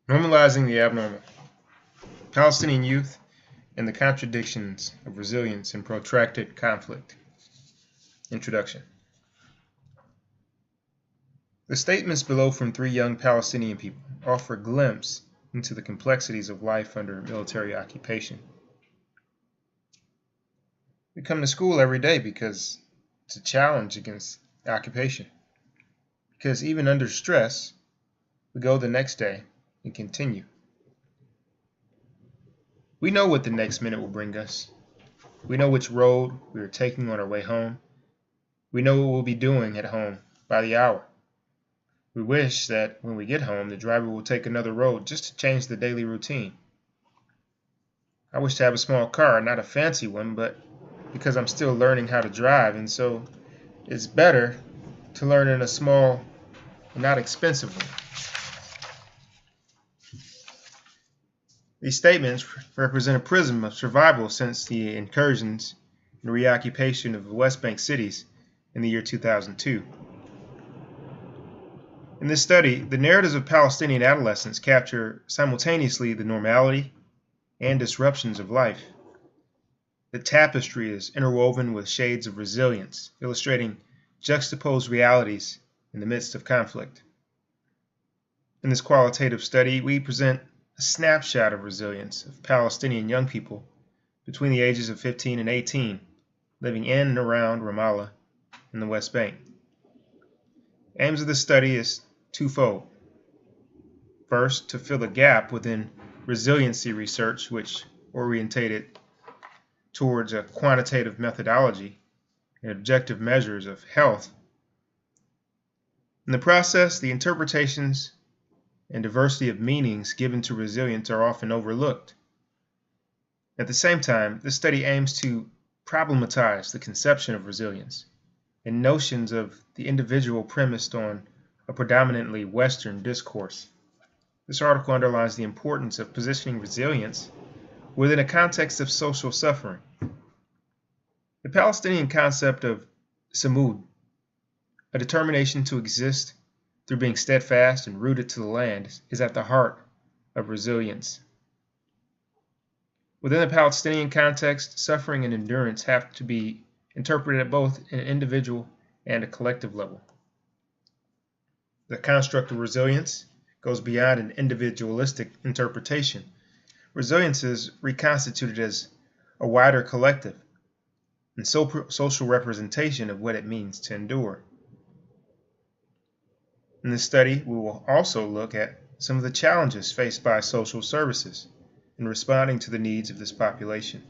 Normalizing the Abnormal, Palestinian Youth and the Contradictions of Resilience in Protracted Conflict. Introduction. The statements below from three young Palestinian people offer a glimpse into the complexities of life under military occupation. We come to school every day because it's a challenge against occupation. Because even under stress, we go the next day and continue. We know what the next minute will bring us. We know which road we are taking on our way home. We know what we'll be doing at home by the hour. We wish that when we get home, the driver will take another road just to change the daily routine. I wish to have a small car, not a fancy one, but because I'm still learning how to drive, and so it's better to learn in a small and not expensive one. These statements represent a prism of survival since the incursions and reoccupation of the West Bank cities in the year 2002. In this study, the narratives of Palestinian adolescents capture simultaneously the normality and disruptions of life. The tapestry is interwoven with shades of resilience, illustrating juxtaposed realities in the midst of conflict. In this qualitative study, we present a snapshot of resilience of Palestinian young people between the ages of 15 and 18 living in and around Ramallah in the West Bank. Aims of this study is twofold. First, to fill a gap within resiliency research, which orientated towards a quantitative methodology and objective measures of health. In the process, the interpretations and diversity of meanings given to resilience are often overlooked. At the same time, this study aims to problematize the conception of resilience and notions of the individual premised on a predominantly Western discourse. This article underlines the importance of positioning resilience within a context of social suffering. The Palestinian concept of samud, a determination to exist through being steadfast and rooted to the land, is at the heart of resilience. Within the Palestinian context, suffering and endurance have to be interpreted at both an individual and a collective level. The construct of resilience goes beyond an individualistic interpretation. Resilience is reconstituted as a wider collective and social representation of what it means to endure. In this study, we will also look at some of the challenges faced by social services in responding to the needs of this population.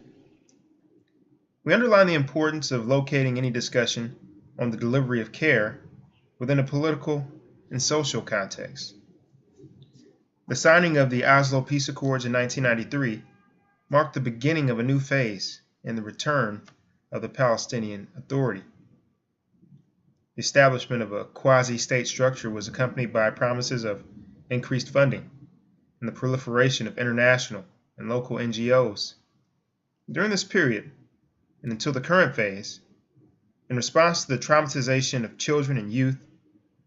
We underline the importance of locating any discussion on the delivery of care within a political and social context. The signing of the Oslo Peace Accords in 1993 marked the beginning of a new phase in the return of the Palestinian Authority. The establishment of a quasi-state structure was accompanied by promises of increased funding and the proliferation of international and local NGOs. During this period, and until the current phase, in response to the traumatization of children and youth,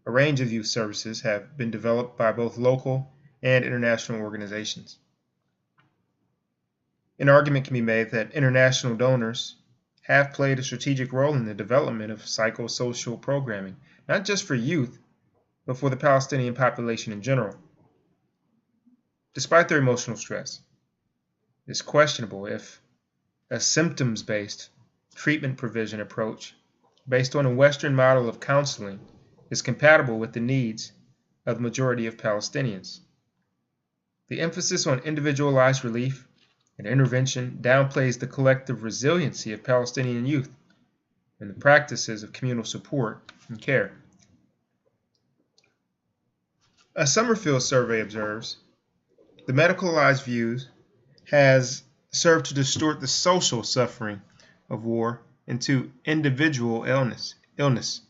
a range of youth services have been developed by both local and international organizations. An argument can be made that international donors have played a strategic role in the development of psychosocial programming, not just for youth, but for the Palestinian population in general. Despite their emotional stress, it's questionable if a symptoms-based treatment provision approach based on a Western model of counseling is compatible with the needs of the majority of Palestinians. The emphasis on individualized relief and intervention downplays the collective resiliency of Palestinian youth and the practices of communal support and care. A Summerfield survey observes, the medicalized view has served to distort the social suffering of war into individual illness,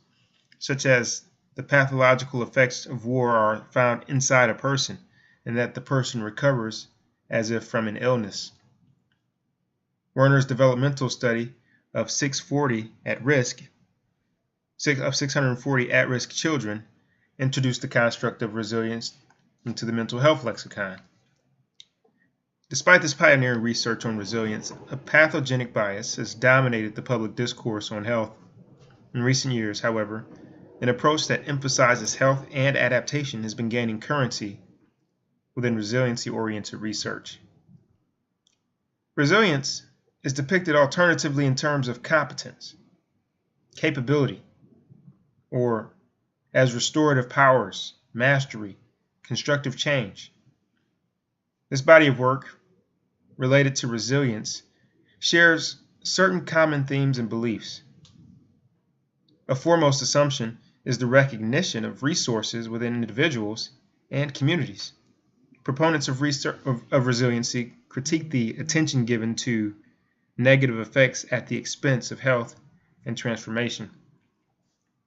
such as the pathological effects of war are found inside a person and that the person recovers as if from an illness. Werner's developmental study of 640 at-risk children introduced the construct of resilience into the mental health lexicon. Despite this pioneering research on resilience, a pathogenic bias has dominated the public discourse on health. In recent years, however, an approach that emphasizes health and adaptation has been gaining currency within resiliency-oriented research. Resilience is depicted alternatively in terms of competence, capability, or as restorative powers, mastery, constructive change. This body of work, related to resilience, shares certain common themes and beliefs. A foremost assumption is the recognition of resources within individuals and communities. Proponents of resiliency critique the attention given to negative effects at the expense of health and transformation.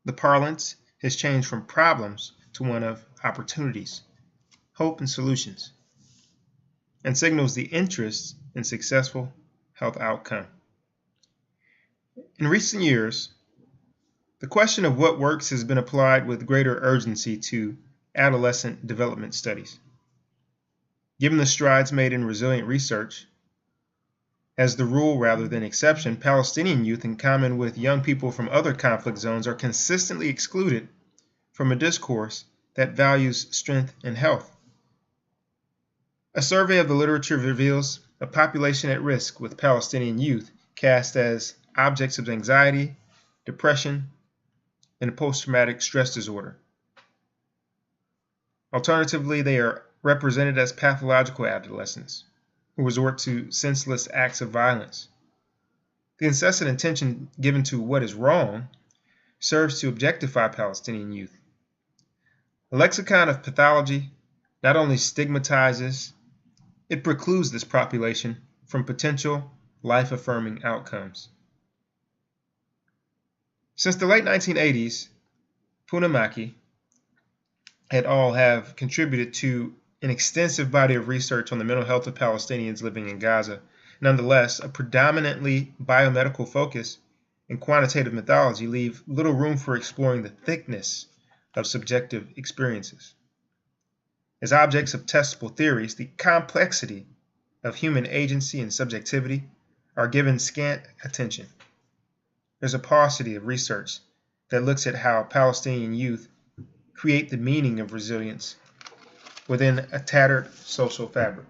The parlance has changed from problems to one of opportunities, hope, and solutions, and signals the interest in successful health outcome. In recent years, the question of what works has been applied with greater urgency to adolescent development studies. Given the strides made in resilient research, as the rule rather than exception, Palestinian youth, in common with young people from other conflict zones, are consistently excluded from a discourse that values strength and health. A survey of the literature reveals a population at risk with Palestinian youth cast as objects of anxiety, depression, and post-traumatic stress disorder. Alternatively, they are represented as pathological adolescents who resort to senseless acts of violence. The incessant attention given to what is wrong serves to objectify Palestinian youth. A lexicon of pathology not only stigmatizes, it precludes this population from potential life-affirming outcomes. Since the late 1980s, Punamaki et al. Have contributed to an extensive body of research on the mental health of Palestinians living in Gaza. Nonetheless, a predominantly biomedical focus and quantitative methodology leave little room for exploring the thickness of subjective experiences. As objects of testable theories, the complexity of human agency and subjectivity are given scant attention. There's a paucity of research that looks at how Palestinian youth create the meaning of resilience within a tattered social fabric.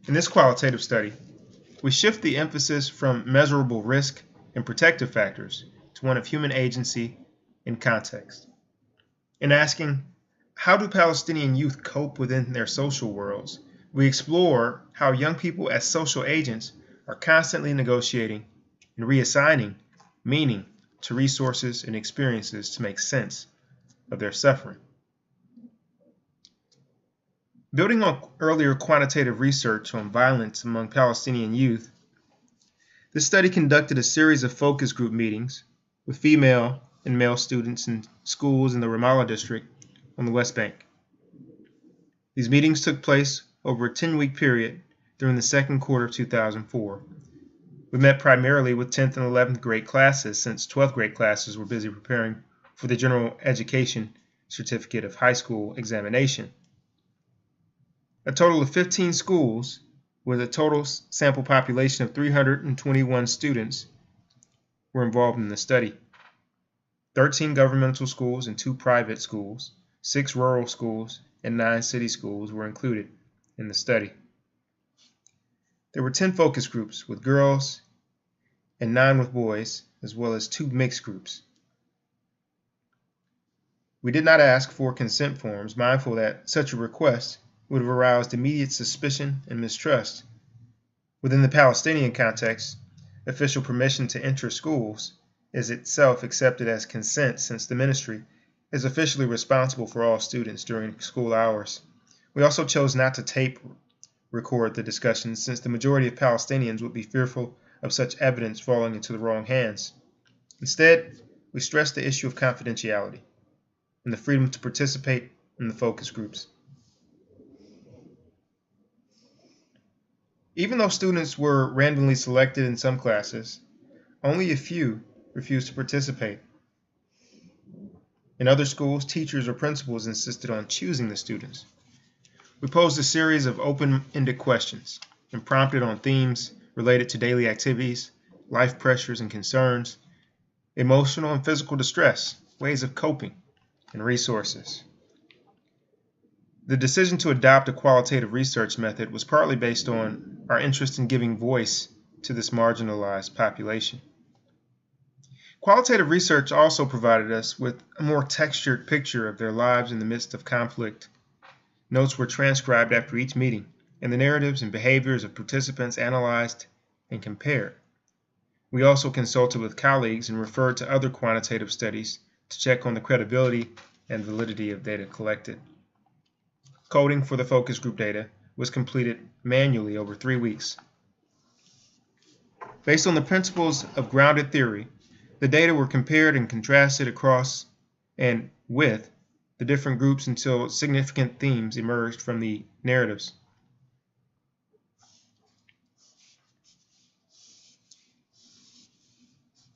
In this qualitative study, we shift the emphasis from measurable risk and protective factors to one of human agency and context. In asking, how do Palestinian youth cope within their social worlds, we explore how young people as social agents are constantly negotiating and reassigning meaning to resources and experiences to make sense of their suffering. Building on earlier quantitative research on violence among Palestinian youth, this study conducted a series of focus group meetings with female and male students in schools in the Ramallah district on the West Bank. These meetings took place over a 10-week period during the second quarter of 2004. We met primarily with 10th and 11th grade classes, since 12th grade classes were busy preparing for the General Education Certificate of High School examination. A total of 15 schools, with a total sample population of 321 students, were involved in the study. 13 governmental schools and 2 private schools, 6 rural schools, and 9 city schools were included in the study. There were 10 focus groups with girls and 9 with boys, as well as 2 mixed groups. We did not ask for consent forms, mindful that such a request would have aroused immediate suspicion and mistrust. Within the Palestinian context, official permission to enter schools is itself accepted as consent, since the ministry is officially responsible for all students during school hours. We also chose not to tape record the discussions, since the majority of Palestinians would be fearful of such evidence falling into the wrong hands. Instead, we stressed the issue of confidentiality and the freedom to participate in the focus groups. Even though students were randomly selected in some classes, only a few refused to participate. In other schools, teachers or principals insisted on choosing the students. We posed a series of open-ended questions and prompted on themes related to daily activities, life pressures and concerns, emotional and physical distress, ways of coping, and resources. The decision to adopt a qualitative research method was partly based on our interest in giving voice to this marginalized population. Qualitative research also provided us with a more textured picture of their lives in the midst of conflict. Notes were transcribed after each meeting, and the narratives and behaviors of participants analyzed and compared. We also consulted with colleagues and referred to other quantitative studies to check on the credibility and validity of data collected. Coding for the focus group data was completed manually over 3 weeks. Based on the principles of grounded theory, the data were compared and contrasted across and with the different groups until significant themes emerged from the narratives.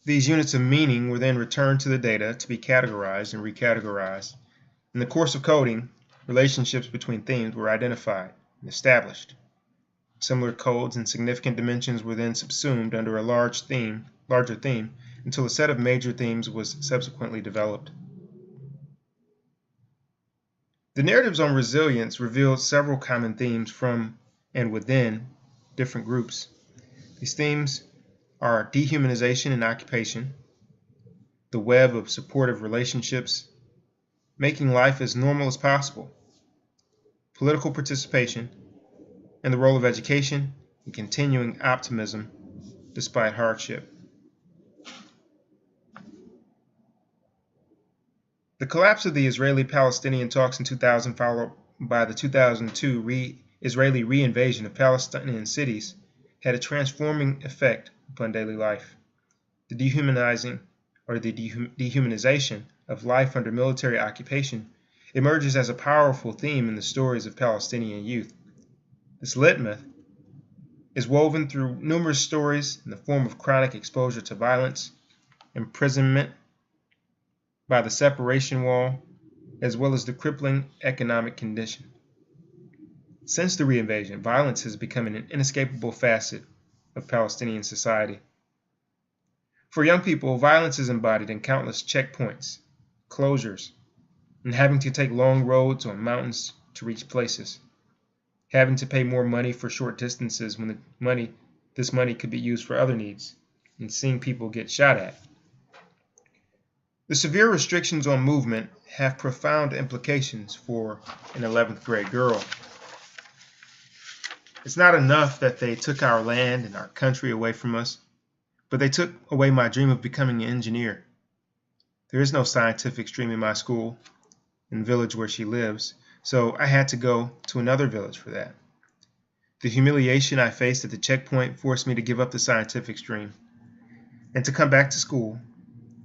These units of meaning were then returned to the data to be categorized and recategorized. In the course of coding, relationships between themes were identified and established. Similar codes and significant dimensions were then subsumed under a larger theme until a set of major themes was subsequently developed. The narratives on resilience revealed several common themes from and within different groups. These themes are dehumanization and occupation, the web of supportive relationships, making life as normal as possible, political participation, and the role of education in continuing optimism despite hardship. The collapse of the Israeli-Palestinian talks in 2000, followed by the 2002 Israeli re-invasion of Palestinian cities, had a transforming effect upon daily life. The dehumanization of life under military occupation emerges as a powerful theme in the stories of Palestinian youth. This leitmotif is woven through numerous stories in the form of chronic exposure to violence, imprisonment by the separation wall, as well as the crippling economic condition. Since the reinvasion, violence has become an inescapable facet of Palestinian society. For young people, violence is embodied in countless checkpoints, closures, and having to take long roads on mountains to reach places, having to pay more money for short distances when this money could be used for other needs, and seeing people get shot at. The severe restrictions on movement have profound implications for an 11th grade girl. It's not enough that they took our land and our country away from us, but they took away my dream of becoming an engineer. There is no scientific stream in my school, in the village where she lives, so I had to go to another village for that. The humiliation I faced at the checkpoint forced me to give up the scientific stream and to come back to school,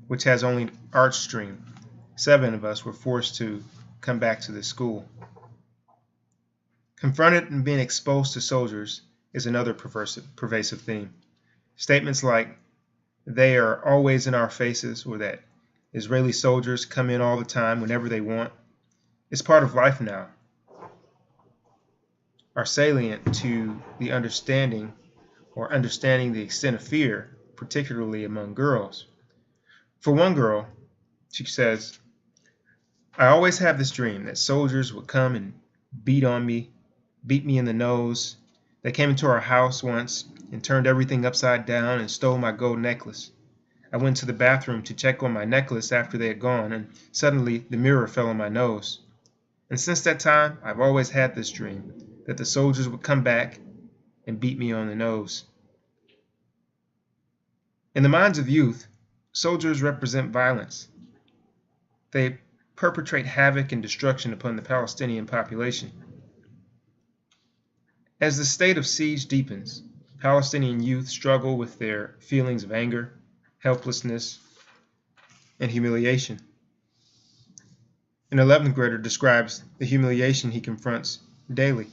which has only an art stream. 7 of us were forced to come back to this school. Confronted and being exposed to soldiers is another pervasive theme. Statements like, "They are always in our faces," or that Israeli soldiers come in all the time whenever they want, is part of life now, are salient to the understanding the extent of fear, particularly among girls. For one girl, she says, "I always have this dream that soldiers would come and beat me in the nose. They came into our house once and turned everything upside down and stole my gold necklace. I went to the bathroom to check on my necklace after they had gone, and suddenly the mirror fell on my nose. And since that time, I've always had this dream that the soldiers would come back and beat me on the nose." In the minds of youth, soldiers represent violence. They perpetrate havoc and destruction upon the Palestinian population. As the state of siege deepens, Palestinian youth struggle with their feelings of anger, helplessness, and humiliation. An 11th grader describes the humiliation he confronts daily.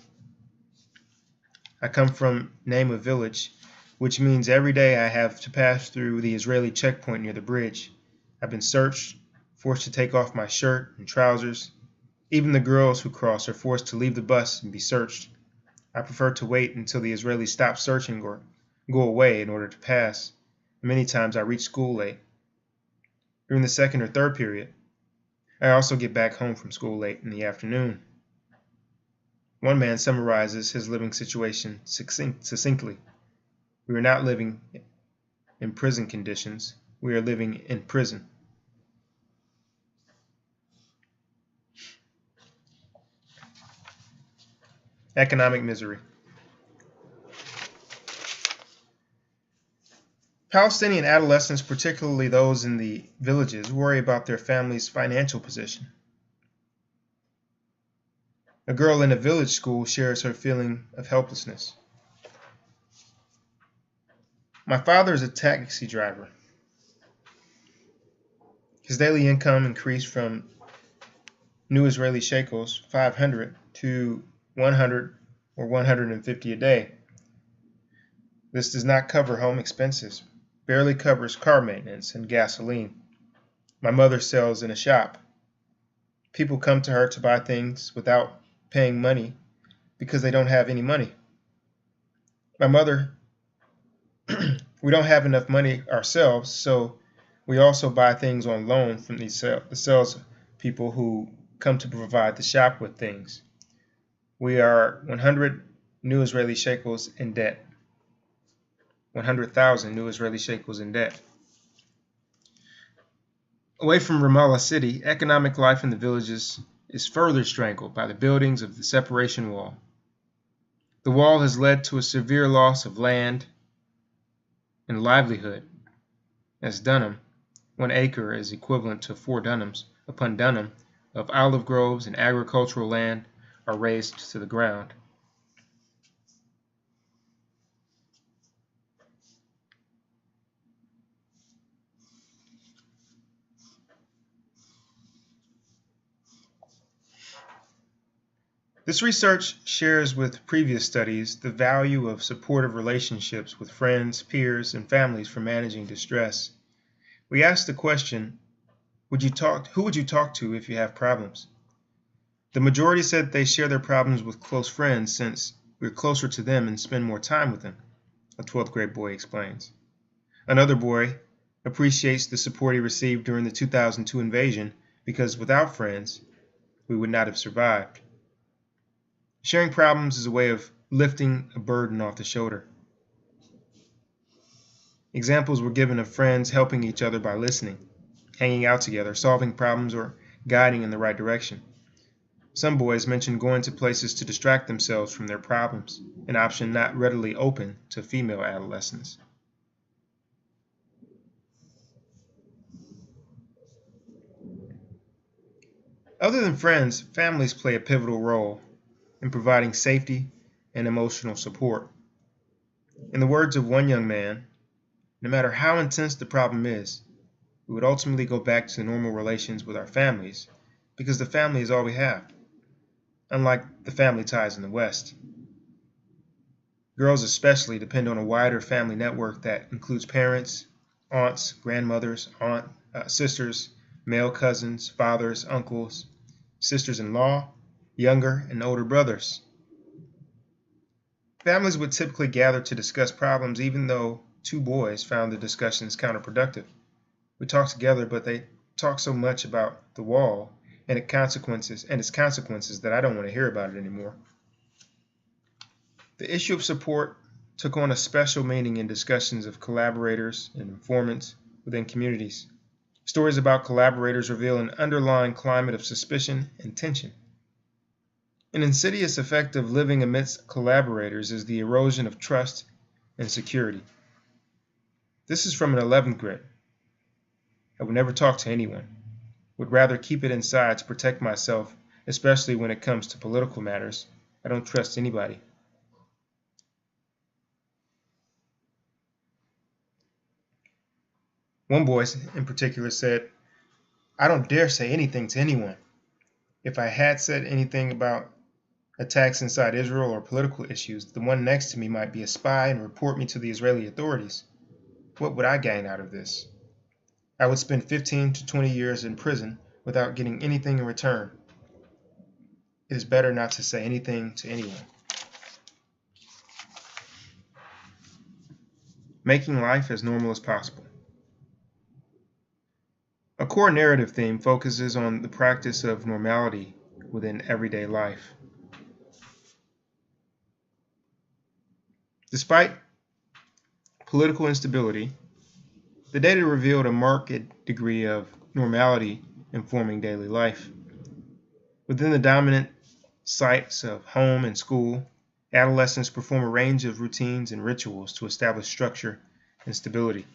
"I come from name of village, which means every day I have to pass through the Israeli checkpoint near the bridge. I've been searched forced to take off my shirt and trousers. Even the girls who cross are forced to leave the bus and be searched. I prefer to wait until the Israelis stop searching or go away in order to pass. Many times I reach school late. During the second or third period, I also get back home from school late in the afternoon. One man summarizes his living situation succinctly. We are not living in prison conditions. We are living in prison. Economic misery. Palestinian adolescents, particularly those in the villages, worry about their family's financial position. A girl in a village school shares her feeling of helplessness. My father is a taxi driver. His daily income increased from new Israeli shekels 500 to 100 or 150 a day. This does not cover home expenses, barely covers car maintenance and gasoline. My mother sells in a shop. People come to her to buy things without paying money because they don't have any money. My mother, we don't have enough money ourselves, so we also buy things on loan from the sales people who come to provide the shop with things. We are 100 new Israeli shekels in debt. 100,000 new Israeli shekels in debt. Away from Ramallah city, economic life in the villages is further strangled by the buildings of the separation wall. The wall has led to a severe loss of land and livelihood. As dunham, 1 acre is equivalent to 4 dunhams upon dunham of olive groves and agricultural land are razed to the ground. This research shares with previous studies the value of supportive relationships with friends, peers, and families for managing distress. We asked the question, who would you talk to if you have problems? The majority said they share their problems with close friends since we're closer to them and spend more time with them, a 12th grade boy explains. Another boy appreciates the support he received during the 2002 invasion because without friends, we would not have survived. Sharing problems is a way of lifting a burden off the shoulder. Examples were given of friends helping each other by listening, hanging out together, solving problems, or guiding in the right direction. Some boys mentioned going to places to distract themselves from their problems, an option not readily open to female adolescents. Other than friends, families play a pivotal role in providing safety and emotional support. In the words of one young man, no matter how intense the problem is, we would ultimately go back to normal relations with our families because the family is all we have, unlike the family ties in the West. Girls especially depend on a wider family network that includes parents, aunts, grandmothers, sisters, male cousins, fathers, uncles, sisters-in-law, younger and older brothers. Families would typically gather to discuss problems even though 2 boys found the discussions counterproductive. We talk together, but they talk so much about the wall and its consequences that I don't want to hear about it anymore. The issue of support took on a special meaning in discussions of collaborators and informants within communities. Stories about collaborators reveal an underlying climate of suspicion and tension. An insidious effect of living amidst collaborators is the erosion of trust and security. This is from an 11th grade. I would never talk to anyone. Would rather keep it inside to protect myself, especially when it comes to political matters. I don't trust anybody. One boy in particular said, I don't dare say anything to anyone. If I had said anything about attacks inside Israel or political issues, the one next to me might be a spy and report me to the Israeli authorities. What would I gain out of this? I would spend 15 to 20 years in prison without getting anything in return. It is better not to say anything to anyone. Making life as normal as possible. A core narrative theme focuses on the practice of normality within everyday life. Despite political instability, the data revealed a marked degree of normality informing daily life. Within the dominant sites of home and school, adolescents perform a range of routines and rituals to establish structure and stability.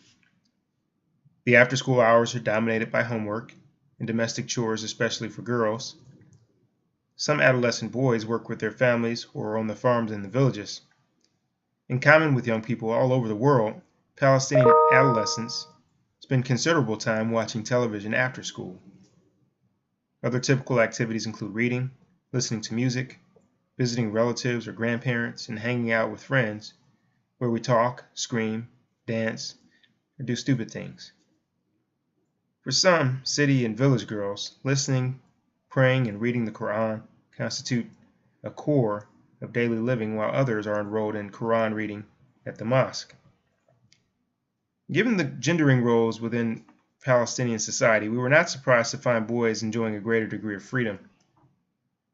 The after-school hours are dominated by homework and domestic chores, especially for girls. Some adolescent boys work with their families or on the farms in the villages. In common with young people all over the world, Palestinian adolescents spend considerable time watching television after school. Other typical activities include reading, listening to music, visiting relatives or grandparents, and hanging out with friends, where we talk, scream, dance, or do stupid things. For some city and village girls, listening, praying, and reading the Quran constitute a core of daily living, while others are enrolled in Quran reading at the mosque. Given the gendering roles within Palestinian society, we were not surprised to find boys enjoying a greater degree of freedom.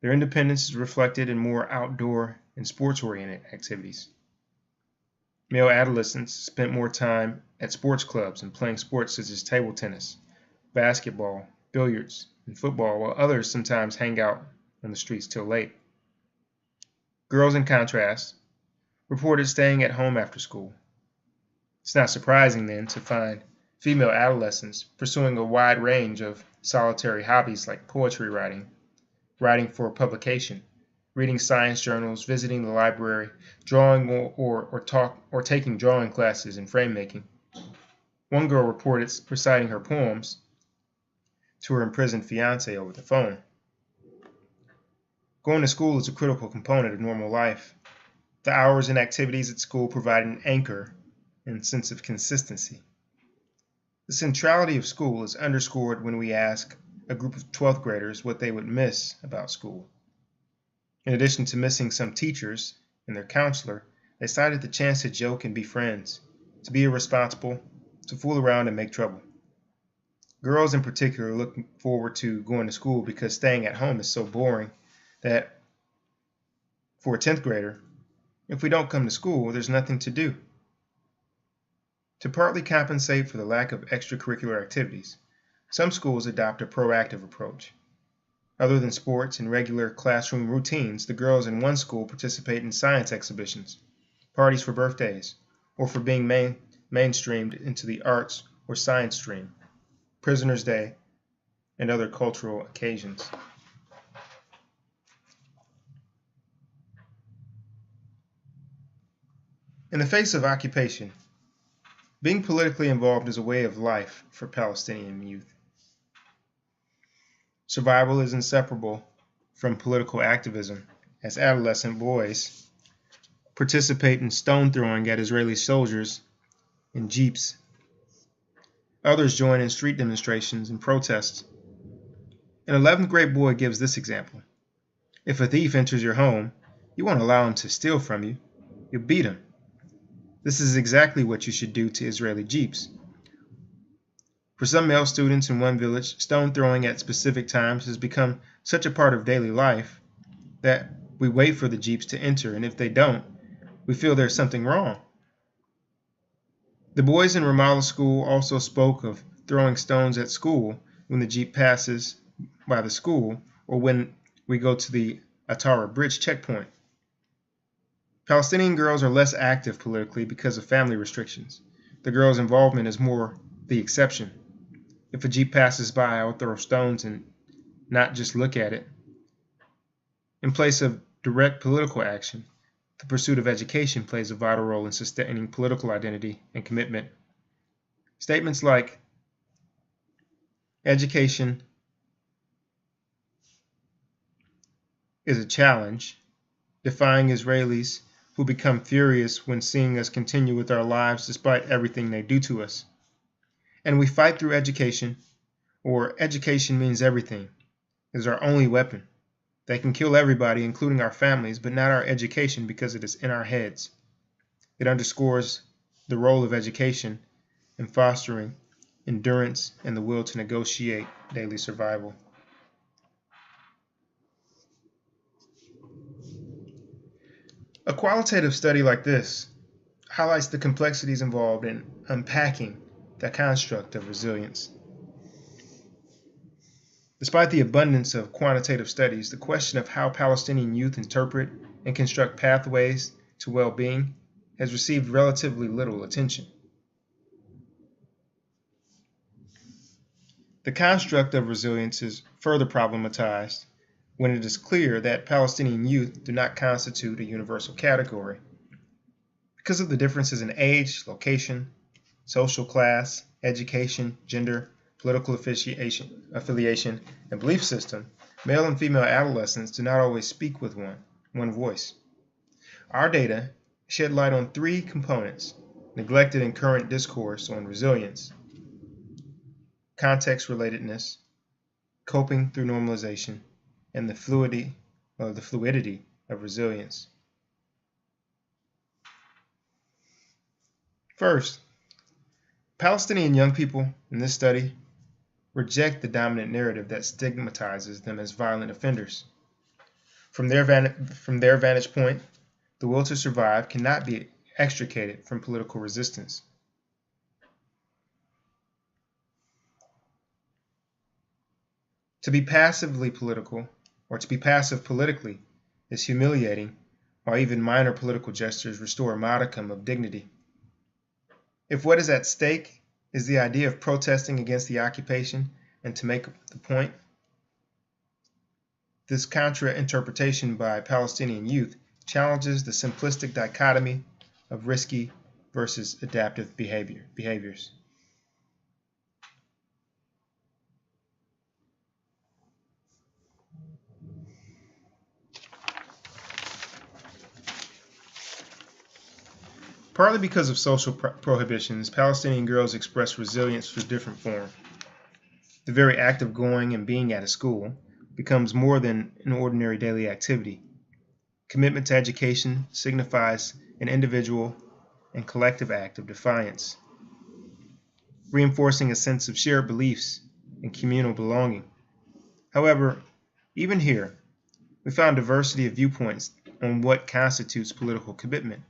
Their independence is reflected in more outdoor and sports-oriented activities. Male adolescents spent more time at sports clubs and playing sports such as table tennis, basketball, billiards, and football, while others sometimes hang out on the streets till late. Girls, in contrast, reported staying at home after school. It's not surprising, then, to find female adolescents pursuing a wide range of solitary hobbies like poetry writing, writing for publication, reading science journals, visiting the library, drawing or taking drawing classes and frame making. One girl reported reciting her poems to her imprisoned fiancé over the phone. Going to school is a critical component of normal life. The hours and activities at school provide an anchor and sense of consistency. The centrality of school is underscored when we ask a group of 12th graders what they would miss about school. In addition to missing some teachers and their counselor, they cited the chance to joke and be friends, to be irresponsible, to fool around and make trouble. Girls in particular look forward to going to school because staying at home is so boring that for a 10th grader, if we don't come to school, there's nothing to do. To partly compensate for the lack of extracurricular activities, some schools adopt a proactive approach. Other than sports and regular classroom routines, the girls in one school participate in science exhibitions, parties for birthdays, or for being mainstreamed into the arts or science stream, Prisoners' Day, and other cultural occasions. In the face of occupation, being politically involved is a way of life for Palestinian youth. Survival is inseparable from political activism, as adolescent boys participate in stone throwing at Israeli soldiers in jeeps. Others join in street demonstrations and protests. An 11th grade boy gives this example. If a thief enters your home, you won't allow him to steal from you. You'll beat him. This is exactly what you should do to Israeli jeeps. For some male students in one village, stone throwing at specific times has become such a part of daily life that we wait for the jeeps to enter, and if they don't, we feel there's something wrong. The boys in Ramallah school also spoke of throwing stones at school when the jeep passes by the school or when we go to the Atara Bridge checkpoint. Palestinian girls are less active politically because of family restrictions. The girls' involvement is more the exception. If a jeep passes by, I'll throw stones and not just look at it. In place of direct political action, the pursuit of education plays a vital role in sustaining political identity and commitment. Statements like, education is a challenge, defying Israelis who become furious when seeing us continue with our lives despite everything they do to us, And we fight through education, or education means everything. It is our only weapon. They can kill everybody, including our families, but not our education because it is in our heads. It underscores the role of education in fostering endurance and the will to negotiate daily survival. A qualitative study like this highlights the complexities involved in unpacking the construct of resilience. Despite the abundance of quantitative studies, the question of how Palestinian youth interpret and construct pathways to well-being has received relatively little attention. The construct of resilience is further problematized when it is clear that Palestinian youth do not constitute a universal category. Because of the differences in age, location, social class, education, gender, political affiliation, and belief system, male and female adolescents do not always speak with one voice. Our data shed light on three components neglected in current discourse on resilience: context relatedness, coping through normalization, and the fluidity of resilience. First, Palestinian young people in this study reject the dominant narrative that stigmatizes them as violent offenders. From their vantage point, the will to survive cannot be extricated from political resistance. To be passively political, or to be passive politically, is humiliating, while even minor political gestures restore a modicum of dignity. If what is at stake is the idea of protesting against the occupation and to make the point, this contra-interpretation by Palestinian youth challenges the simplistic dichotomy of risky versus adaptive behaviors. Partly because of social prohibitions, Palestinian girls express resilience through different forms. The very act of going and being at a school becomes more than an ordinary daily activity. Commitment to education signifies an individual and collective act of defiance, reinforcing a sense of shared beliefs and communal belonging. However, even here, we found diversity of viewpoints on what constitutes political commitment.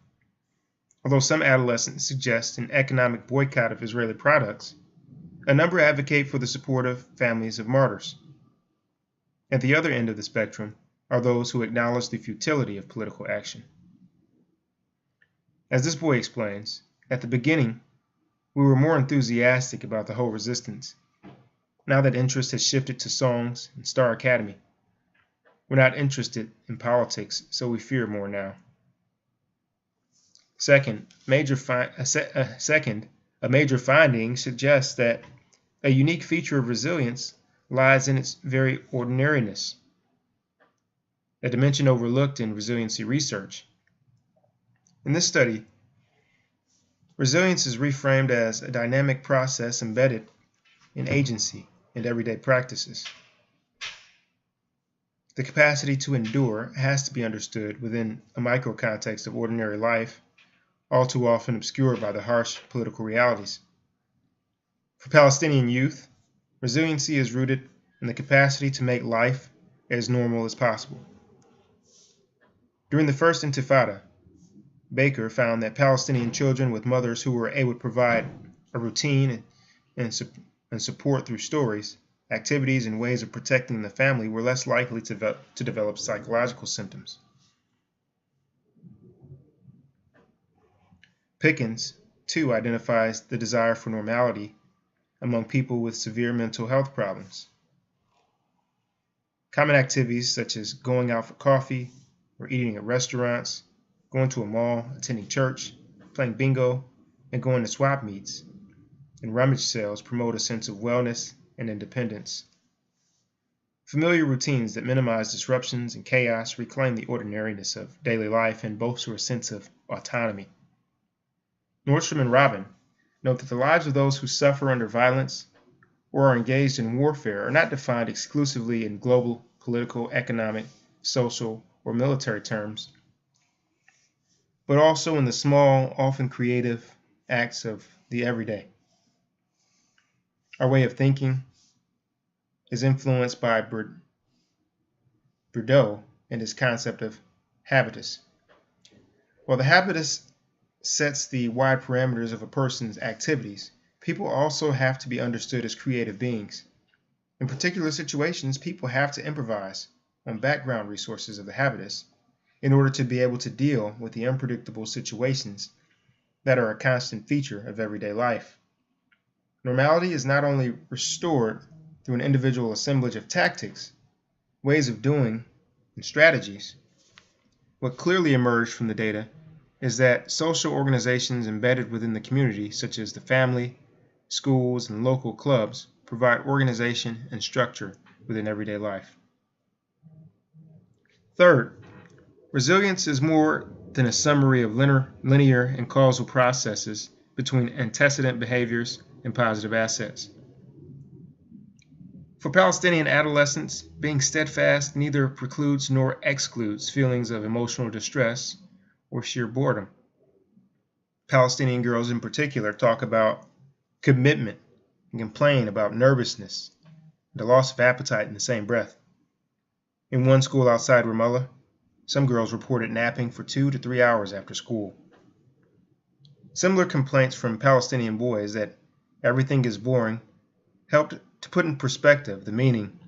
Although some adolescents suggest an economic boycott of Israeli products, a number advocate for the support of families of martyrs. At the other end of the spectrum are those who acknowledge the futility of political action. As this boy explains, at the beginning, we were more enthusiastic about the whole resistance. Now that interest has shifted to songs and Star Academy, we're not interested in politics, so we fear more now. Second, a major finding suggests that a unique feature of resilience lies in its very ordinariness, a dimension overlooked in resiliency research. In this study, resilience is reframed as a dynamic process embedded in agency and everyday practices. The capacity to endure has to be understood within a micro-context of ordinary life, all too often obscured by the harsh political realities. For Palestinian youth, resiliency is rooted in the capacity to make life as normal as possible. During the first Intifada, Baker found that Palestinian children with mothers who were able to provide a routine and support through stories, activities, and ways of protecting the family were less likely to develop psychological symptoms. Pickens, too, identifies the desire for normality among people with severe mental health problems. Common activities such as going out for coffee or eating at restaurants, going to a mall, attending church, playing bingo, and going to swap meets and rummage sales promote a sense of wellness and independence. Familiar routines that minimize disruptions and chaos reclaim the ordinariness of daily life and bolster a sense of autonomy. Nordstrom and Robin Note that the lives of those who suffer under violence or are engaged in warfare are not defined exclusively in global, political, economic, social, or military terms, but also in the small, often creative acts of the everyday. Our way of thinking is influenced by Bourdieu and his concept of habitus. While the habitus sets the wide parameters of a person's activities, people also have to be understood as creative beings. In particular situations, people have to improvise on background resources of the habitus in order to be able to deal with the unpredictable situations that are a constant feature of everyday life. Normality is not only restored through an individual assemblage of tactics, ways of doing, and strategies. What clearly emerged from the data is that social organizations embedded within the community, such as the family, schools, and local clubs, provide organization and structure within everyday life. Third, resilience is more than a summary of linear and causal processes between antecedent behaviors and positive assets. For Palestinian adolescents, being steadfast neither precludes nor excludes feelings of emotional distress or sheer boredom. Palestinian girls in particular talk about commitment and complain about nervousness and the loss of appetite in the same breath. In one school outside Ramallah, some girls reported napping for 2 to 3 hours after school. Similar complaints from Palestinian boys that everything is boring helped to put in perspective the meaning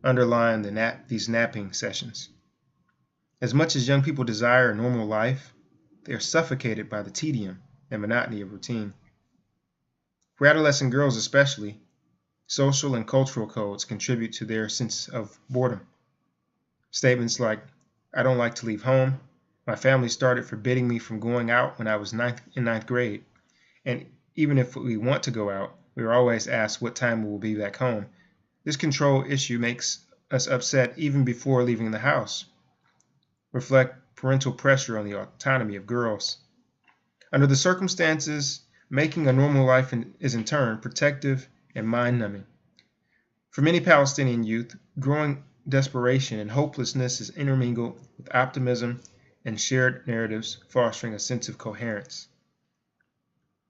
underlying these napping sessions. As much as young people desire a normal life, they are suffocated by the tedium and monotony of routine. For adolescent girls especially, social and cultural codes contribute to their sense of boredom. Statements like, "I don't like to leave home," "My family started forbidding me from going out when I was in ninth grade," and "Even if we want to go out, we are always asked what time we will be back home." This control issue makes us upset even before leaving the house. Reflect parental pressure on the autonomy of girls. Under the circumstances, making a normal life is in turn protective and mind-numbing. For many Palestinian youth, growing desperation and hopelessness is intermingled with optimism and shared narratives fostering a sense of coherence.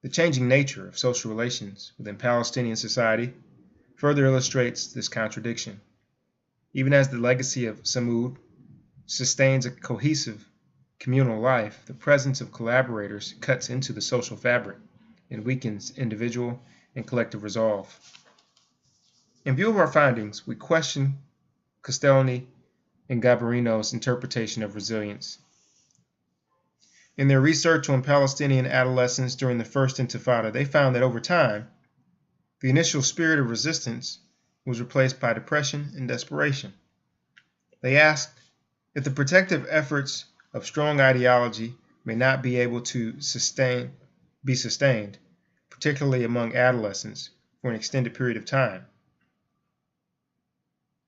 The changing nature of social relations within Palestinian society further illustrates this contradiction. Even as the legacy of Samud sustains a cohesive communal life, the presence of collaborators cuts into the social fabric and weakens individual and collective resolve. In view of our findings, we question Castellani and Gabarino's interpretation of resilience. In their research on Palestinian adolescents during the First Intifada, they found that over time, the initial spirit of resistance was replaced by depression and desperation. They asked if the protective efforts of strong ideology may not be able to be sustained, particularly among adolescents, for an extended period of time.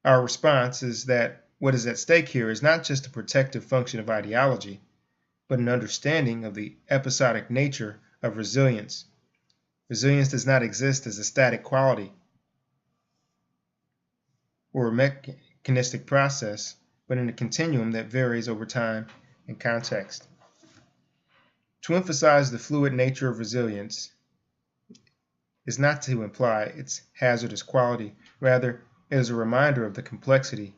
Our response is that what is at stake here is not just the protective function of ideology, but an understanding of the episodic nature of resilience. Resilience does not exist as a static quality or a mechanistic process, but in a continuum that varies over time and context. To emphasize the fluid nature of resilience is not to imply its hazardous quality. Rather, it is a reminder of the complexity,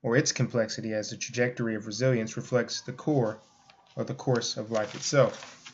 or its complexity, as the trajectory of resilience reflects the core or the course of life itself.